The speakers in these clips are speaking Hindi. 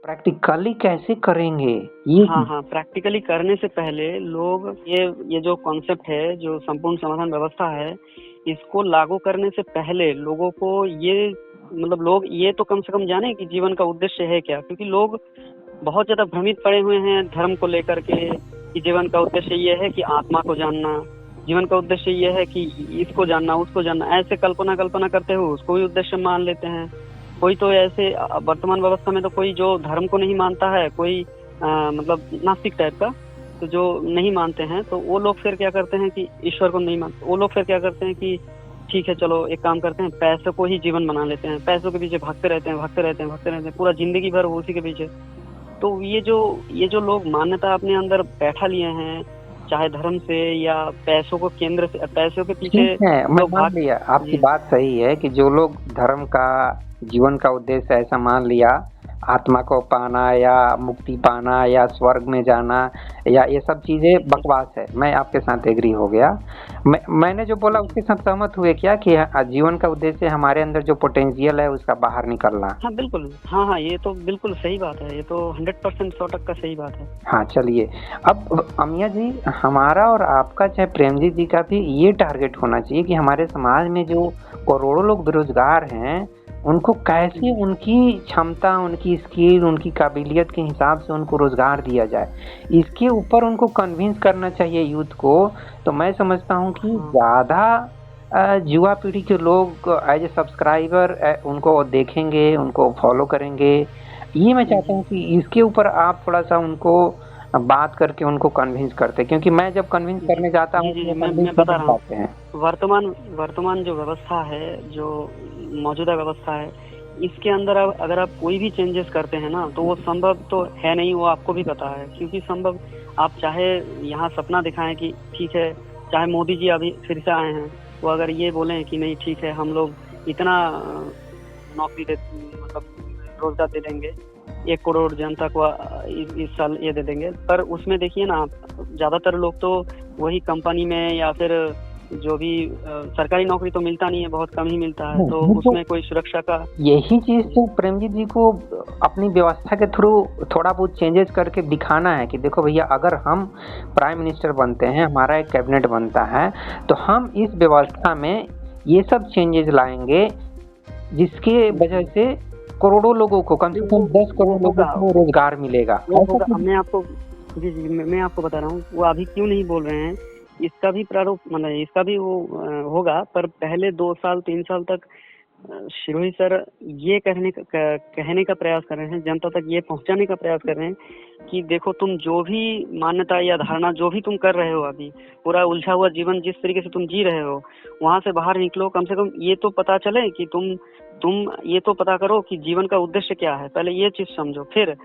प्रैक्टिकली कैसे करेंगे ये? हाँ, प्रैक्टिकली करने से पहले लोग ये जो कॉन्सेप्ट है, जो संपूर्ण समाधान व्यवस्था है, इसको लागू करने से पहले लोगों को ये मतलब लोग ये तो कम से कम जाने कि जीवन का उद्देश्य है क्या, क्योंकि लोग बहुत ज्यादा भ्रमित पड़े हुए हैं धर्म को लेकर के कि जीवन का उद्देश्य ये है कि आत्मा को जानना, जीवन का उद्देश्य ये है कि इसको जानना उसको जानना, ऐसे कल्पना करते हुए उसको भी उद्देश्य मान लेते हैं। कोई तो ऐसे वर्तमान व्यवस्था में तो कोई जो धर्म को नहीं मानता है, कोई मतलब नास्तिक टाइप का, तो जो नहीं मानते हैं तो वो लोग फिर क्या करते हैं कि ईश्वर को नहीं मानते, वो लोग फिर क्या करते हैं कि ठीक है चलो एक काम करते हैं, पैसे को ही जीवन बना लेते हैं, पैसों के पीछे भागते रहते हैं पूरा जिंदगी भर वो उसी के पीछे। तो ये जो लोग मान्यता अपने अंदर बैठा लिए हैं, चाहे धर्म से या पैसों को केंद्र से, पैसों के पीछे ठीक है, मैं लोग मान भाग। लिया, आपकी जी बात सही है कि जो लोग धर्म का जीवन का उद्देश्य ऐसा मान लिया, आत्मा को पाना या मुक्ति पाना या स्वर्ग में जाना या ये सब चीजें बकवास है, मैं आपके साथ एग्री हो गया। मैंने जो बोला उसके साथ सहमत हुए क्या कि जीवन का उद्देश्य हमारे अंदर जो पोटेंशियल है उसका बाहर निकलना? हाँ बिल्कुल, हाँ ये तो बिल्कुल सही बात है, ये तो 100% 100% सही बात है। हाँ चलिए, अब अमिया जी, हमारा और आपका चाहे प्रेमजीत जी का भी ये टारगेट होना चाहिए कि हमारे समाज में जो करोड़ों लोग बेरोजगार हैं उनको कैसे उनकी क्षमता, उनकी स्किल, उनकी काबिलियत के हिसाब से उनको रोजगार दिया जाए, इसके ऊपर उनको कन्विंस करना चाहिए यूथ को। तो मैं समझता हूँ कि ज़्यादा युवा पीढ़ी के लोग एज ए सब्सक्राइबर उनको देखेंगे, उनको फॉलो करेंगे। ये मैं चाहता हूँ कि इसके ऊपर आप थोड़ा सा उनको बात करके उनको कन्विंस करते, क्योंकि मैं जब कन्विंस करने जाता हूँ तो मैं बता रहा हूँ, वर्तमान जो व्यवस्था है, जो मौजूदा व्यवस्था है, इसके अंदर अगर आप कोई भी चेंजेस करते हैं ना तो वो संभव तो है नहीं, वो आपको भी पता है। क्योंकि संभव आप चाहे यहाँ सपना दिखाएं कि ठीक है, चाहे मोदी जी अभी फिर से आए हैं, वो अगर ये बोलें कि नहीं ठीक है हम लोग इतना नौकरी दे, मतलब रोजगार दे देंगे, 1 करोड़ जनता को इस साल ये दे देंगे, पर उसमें देखिए ना ज्यादातर लोग तो वही कंपनी में या फिर जो भी सरकारी नौकरी तो मिलता नहीं है, बहुत कम ही मिलता है, तो उसमें कोई सुरक्षा का। यही चीज तो प्रेमजीत जी को अपनी व्यवस्था के थ्रू थोड़ा बहुत चेंजेस करके दिखाना है कि देखो भैया, अगर हम प्राइम मिनिस्टर बनते हैं, हमारा एक कैबिनेट बनता है, तो हम इस व्यवस्था में ये सब चेंजेस लाएंगे जिसके वजह से करोड़ों लोगों को, कम से कम 10 करोड़ लोगों को रोजगार मिलेगा। मैं आपको बता रहा हूँ, वो अभी क्यों नहीं बोल रहे हैं, इसका भी प्रारूप मतलब इसका भी वो होगा, पर पहले 2 साल 3 साल तक शिरोही सर ये कहने का प्रयास कर रहे हैं, जनता तक ये पहुंचाने का प्रयास कर रहे हैं कि देखो तुम जो भी मान्यता या धारणा जो भी तुम कर रहे हो, अभी पूरा उलझा हुआ जीवन जिस तरीके से तुम जी रहे हो, वहां से बाहर निकलो, कम से कम ये तो पता चले कि तुम ये तो पता करो कि जीवन का उद्देश्य क्या है, पहले ये चीज समझो, फिर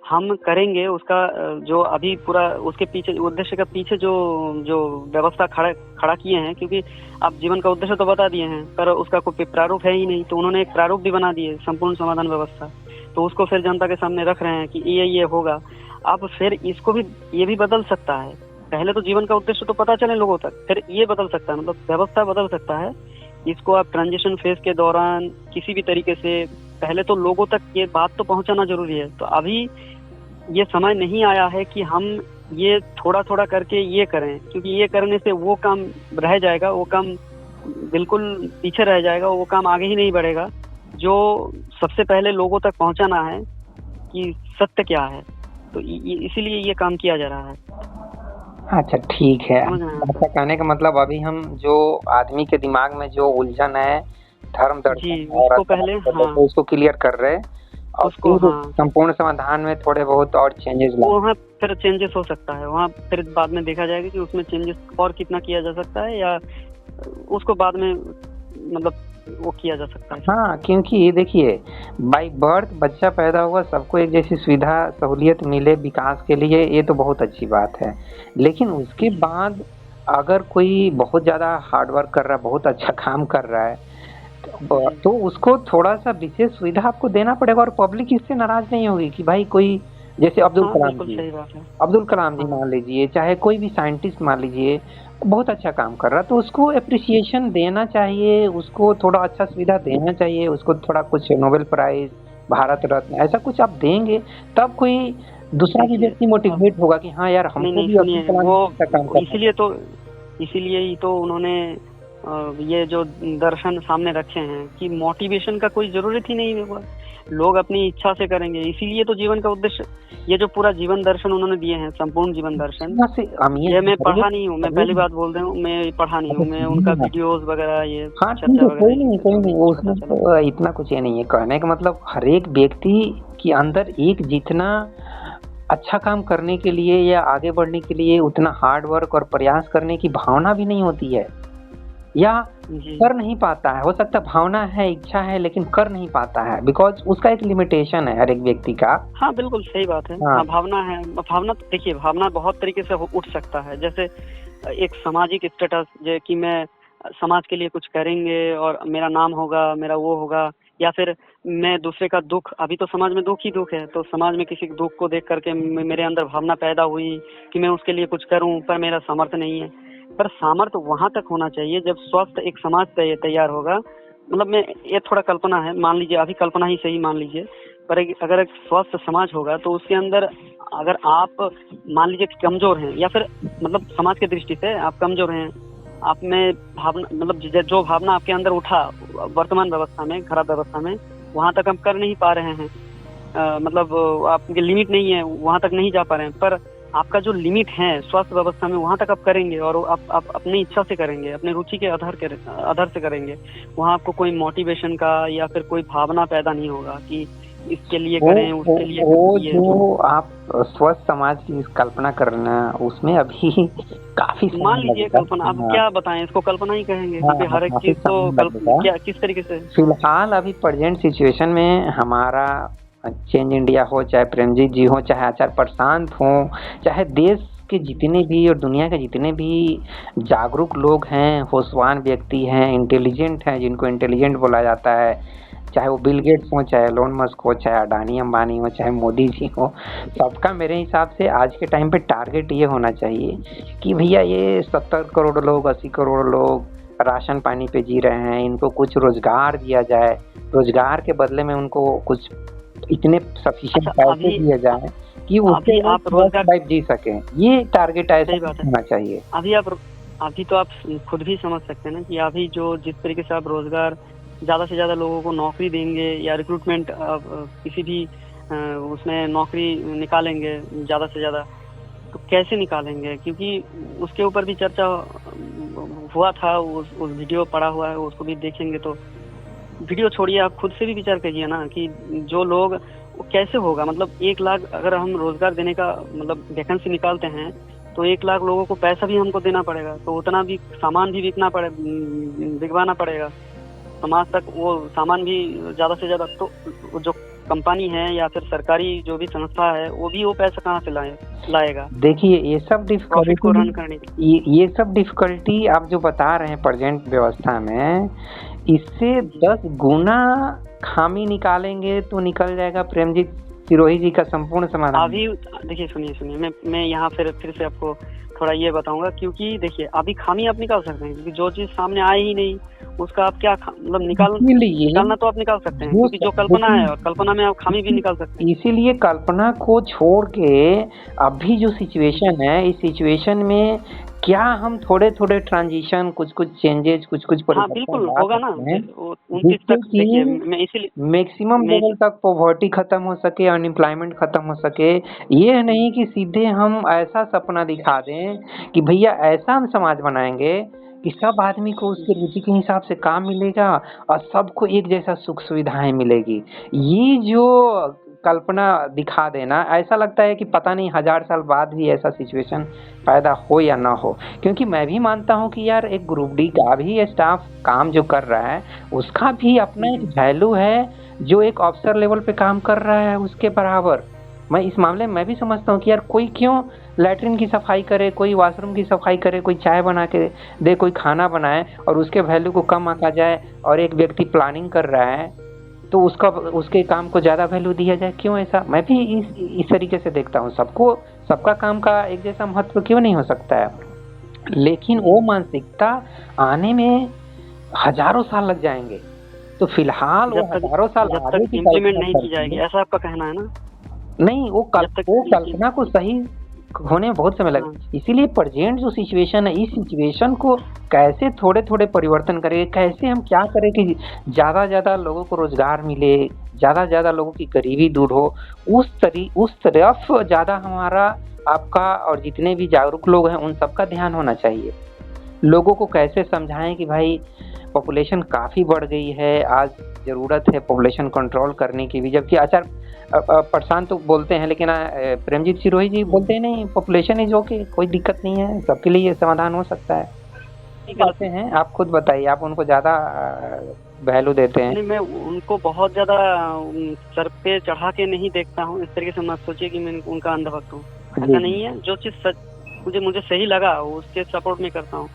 हम करेंगे उसका जो अभी पूरा उसके पीछे उद्देश्य का पीछे जो व्यवस्था खड़ा किए हैं, क्योंकि आप जीवन का उद्देश्य तो बता दिए हैं पर उसका कोई प्रारूप है ही नहीं, तो उन्होंने एक प्रारूप भी बना दिए, संपूर्ण समाधान व्यवस्था, तो उसको फिर जनता के सामने रख रहे हैं कि ये होगा। अब फिर इसको भी ये भी बदल सकता है, पहले तो जीवन का उद्देश्य तो पता चले लोगों तक, फिर ये बदल सकता है, मतलब व्यवस्था बदल सकता है। इसको आप ट्रांजिशन फेज के दौरान किसी भी तरीके से पहले तो लोगों तक ये बात तो पहुंचाना जरूरी है। तो अभी ये समय नहीं आया है कि हम ये थोड़ा थोड़ा करके ये करें, क्योंकि ये करने से वो काम रह जाएगा, वो काम बिल्कुल पीछे रह जाएगा, वो काम आगे ही नहीं बढ़ेगा। जो सबसे पहले लोगों तक पहुंचाना है कि सत्य क्या है, तो इसीलिए ये काम किया जा रहा है। अच्छा ठीक है, आपका कहने का मतलब अभी हम जो आदमी के दिमाग में जो उलझन है धर्म दर्शन उसको पहले उसको क्लियर कर रहे हैं, और उसको संपूर्ण समाधान में थोड़े बहुत और चेंजेस वहाँ फिर चेंजेस हो सकता है, वहाँ फिर बाद में देखा जाएगा कि उसमें चेंजेस और कितना किया जा सकता है, या उसको बाद में मतलब वो किया जा सकता है। हाँ, क्योंकि देखिए बाई बर्थ बच्चा पैदा हुआ, सबको एक जैसी सुविधा सहूलियत मिले विकास के लिए, ये तो बहुत अच्छी बात है, लेकिन उसके बाद अगर कोई बहुत ज़्यादा हार्डवर्क कर रहा है, बहुत अच्छा काम कर रहा है, तो उसको थोड़ा सा विशेष सुविधा आपको देना पड़ेगा, और पब्लिक इससे नाराज नहीं होगी कि भाई कोई जैसे अब्दुल कलाम जी मान लीजिए, चाहे कोई भी साइंटिस्ट मान लीजिए, बहुत अच्छा काम कर रहा है, तो उसको अप्रिसिएशन देना चाहिए, उसको थोड़ा अच्छा सुविधा देना चाहिए, उसको थोड़ा कुछ नोबेल प्राइज भारत रत्न, ऐसा कुछ आप देंगे तब कोई दूसरा भी व्यक्ति मोटिवेट होगा कि हाँ यार नहीं हमको नहीं भी अब्दुल सुनिए, कलाम वो जी का काम करना है। इसीलिए ही तो उन्होंने ये जो दर्शन सामने रखे हैं कि मोटिवेशन का कोई जरूरत ही नहीं होगा, लोग अपनी इच्छा से करेंगे। इसीलिए तो जीवन का उद्देश्य, ये जो पूरा जीवन दर्शन उन्होंने दिए हैं, संपूर्ण जीवन दर्शन, यहाँ से अमिया ये जी मैं पढ़ा जरूर नहीं हूँ, मैं जरूर। पहली बात बोल रहा हूँ, मैं पढ़ा नहीं अच्छा हूँ, मैं सुनिए उनका ना। वीडियोस वगैरह ये हाँ ठीक चर्चा है, वगैरह यही कोई सब नहीं पता उसमें चला। तो इतना कुछ ये नहीं है। कहने का मतलब हर एक व्यक्ति के अंदर एक जितना अच्छा काम करने के लिए या आगे बढ़ने के लिए उतना हार्ड वर्क और प्रयास करने की भावना भी नहीं होती है, या जी कर नहीं पाता है। हो सकता है भावना है, इच्छा है, लेकिन कर नहीं पाता है, बिकॉज उसका एक लिमिटेशन है हर एक व्यक्ति का। हाँ बिल्कुल सही बात है। हाँ हाँ भावना है, भावना तो देखिए, भावना बहुत तरीके से उठ सकता है। जैसे एक सामाजिक स्टेटस, जो कि मैं समाज के लिए कुछ करेंगे और मेरा नाम होगा, मेरा वो होगा, या फिर मैं दूसरे का दुख, अभी तो समाज में दुख ही दुख है, तो समाज में किसी के दुख को देख करके मेरे अंदर भावना पैदा हुई कि मैं उसके लिए कुछ करूं, पर मेरा सामर्थ्य नहीं है। पर सामर्थ्य वहां तक होना चाहिए जब स्वस्थ एक समाज तैयार होगा। मतलब मैं, ये थोड़ा कल्पना है, मान लीजिए, अभी कल्पना ही सही मान लीजिए, पर अगर एक स्वस्थ समाज होगा तो उसके अंदर, अगर आप मान लीजिए कमजोर हैं, या फिर मतलब समाज की दृष्टि से आप कमजोर हैं, आप में भावना, मतलब जो भावना आपके अंदर उठा वर्तमान व्यवस्था में, खराब व्यवस्था में, वहां तक हम कर नहीं पा रहे हैं। मतलब आपकी लिमिट नहीं है, वहां तक नहीं जा पा रहे हैं, पर आपका जो लिमिट है स्वास्थ्य व्यवस्था में, वहां तक आप करेंगे, और आप अपनी इच्छा से करेंगे, अपने रुचि के आधार से करेंगे। वहां आपको कोई मोटिवेशन का या फिर कोई भावना पैदा नहीं होगा कि इसके लिए करें, उसके लिए वो ये। जो आप स्वस्थ समाज की कल्पना करना, उसमें अभी काफी मान समय लीजिए लगेगा। कल्पना, अब हाँ क्या बताएं, इसको कल्पना ही कहेंगे, हाँ क्योंकि हाँ, हर एक काफी चीज तो समय लगेगा। क्या किस तरीके से। हाँ फिलहाल अभी प्रेजेंट सिचुएशन में हमारा चेंज इंडिया हो, चाहे प्रेमजीत जी हो, चाहे आचार्य प्रशांत हो, चाहे देश के जितने भी और दुनिया के जितने भी जागरूक लोग हैं, होशवान व्यक्ति हैं, इंटेलिजेंट हैं, जिनको इंटेलिजेंट बोला जाता है, चाहे वो बिल गेट्स हो, चाहे एलोन मस्क हो, चाहे अडानी अंबानी हो, चाहे मोदी जी हो, सबका मेरे हिसाब से आज के टाइम पे टारगेट ये होना चाहिए कि भैया ये 70 करोड़ लोग, 80 करोड़ लोग राशन पानी पे जी रहे हैं, इनको कुछ रोजगार दिया जाए, रोजगार के बदले में उनको कुछ इतने सफिशिएंट अच्छा, पैसे दिए जाए कि उससे अभी वो आप स्वस्थ रोजगार, लाइफ जी सकें। ये टारगेट ऐसा सही बात है। होना चाहिए। अभी तो आप खुद भी समझ सकते हैं ना कि अभी जो जिस तरीके से आप रोजगार, ज्यादा से ज्यादा लोगों को नौकरी देंगे, या रिक्रूटमेंट किसी भी उसमें नौकरी निकालेंगे ज्यादा से ज्यादा, तो कैसे निकालेंगे? क्योंकि उसके ऊपर भी चर्चा हुआ था, उस वीडियो पड़ा हुआ है, उसको भी देखेंगे तो। वीडियो छोड़िए, आप खुद से भी विचार करिए ना कि जो लोग, वो कैसे होगा। मतलब 1 लाख अगर हम रोजगार देने का मतलब वैकेंसी निकालते हैं, तो 1 लाख लोगों को पैसा भी हमको देना पड़ेगा, तो उतना भी सामान भी बिकवाना पड़ेगा समाज तक, वो सामान भी ज्यादा से ज्यादा। तो जो कंपनी है या फिर सरकारी जो भी संस्था है, वो पैसा कहाँ से लाएगा देखिए ये सब प्रॉफिट को रन करने के लिए? ये सब डिफिकल्टी आप जो बता रहे हैं प्रेजेंट व्यवस्था में, इससे 10 गुना खामी निकालेंगे तो निकल जाएगा प्रेमजीत सिरोही जी का संपूर्ण समाधान। अभी देखिए, सुनिए, मैं यहाँ फिर से आपको थोड़ा ये बताऊंगा, क्योंकि देखिए अभी खामी आप निकाल सकते हैं, क्योंकि जो चीज सामने आई ही नहीं उसका आप क्या मतलब निकालना तो आप निकाल सकते हैं, क्योंकि जो कल्पना है, और कल्पना में आप खामी भी निकाल सकते हैं। इसीलिए कल्पना को छोड़ के अभी जो सिचुएशन है, इस सिचुएशन में क्या हम थोड़े थोड़े ट्रांजिशन, कुछ चेंजेस, कुछ हाँ परिवर्तन बिल्कुल ला होगा ना, सकते हैं, 29 जिससे तक देखिए, मैं इसीलिए मैक्सिमम लेवल तक पॉवर्टी खत्म हो सके, अनएम्प्लॉयमेंट खत्म हो सके। ये नहीं कि सीधे हम ऐसा सपना दिखा दें कि भैया ऐसा हम समाज बनाएंगे कि सब आदमी को उसके रुचि के हिसाब से काम मिलेगा और सबको एक जैसा सुख सुविधाएं मिलेगी। ये जो कल्पना दिखा देना, ऐसा लगता है कि पता नहीं 1000 साल बाद भी ऐसा सिचुएशन पैदा हो या ना हो। क्योंकि मैं भी मानता हूँ कि यार एक ग्रुप डी का भी स्टाफ काम जो कर रहा है, उसका भी अपना एक वैल्यू है, जो एक ऑफिसर लेवल पे काम कर रहा है उसके बराबर। मैं इस मामले में मैं भी समझता हूँ कि यार कोई क्यों लैट्रिन की सफाई करे, कोई वॉशरूम की सफाई करे, कोई चाय बना के दे, कोई खाना बनाए, और उसके वैल्यू को कम आंका जाए, और एक व्यक्ति प्लानिंग कर रहा है तो उसके काम को ज़्यादा वैल्यू दिया जाए। क्यों ऐसा? मैं भी इस तरीके से देखता हूँ। सबका काम का एक जैसा महत्व क्यों नहीं हो सकता है? लेकिन वो मानसिकता आने में हजारों साल लग जाएंगे। तो फिलहाल वो हजारों साल जब आगे तक की इम्प्लीमेंट कल्पना नहीं की करती जाएगी, है। ऐसा आपका कहना है ना? नहीं, वो जब तक कल्पना को सही होने में बहुत समय लगा। इसीलिए प्रेजेंट जो सिचुएशन है, इस सिचुएशन को कैसे थोड़े थोड़े परिवर्तन करें, कैसे हम क्या करें कि ज्यादा ज्यादा लोगों को रोजगार मिले, ज्यादा ज्यादा लोगों की गरीबी दूर हो, उस तरफ ज्यादा हमारा, आपका और जितने भी जागरूक लोग हैं उन सबका ध्यान होना चाहिए। लोगों को कैसे समझाएं कि भाई पॉपुलेशन काफी बढ़ गई है, आज जरूरत है पॉपुलेशन कंट्रोल करने की भी। जबकि आचार्य प्रशांत तो बोलते हैं, लेकिन प्रेमजीत सिरोही जी बोलते हैं नहीं, पॉपुलेशन इज ओके, कोई दिक्कत नहीं है, सबके लिए ये समाधान हो सकता है। बातें हैं, आप खुद बताइए, आप उनको ज्यादा वैल्यू देते हैं। नहीं, मैं उनको बहुत ज्यादा सर पे चढ़ा के नहीं देखता हूँ, इस तरीके से मत सोचिए कि मैं उनका अंधभक्त हूँ, ऐसा नहीं है। जो चीज मुझे सही लगा उसके सपोर्ट में करता हूँ।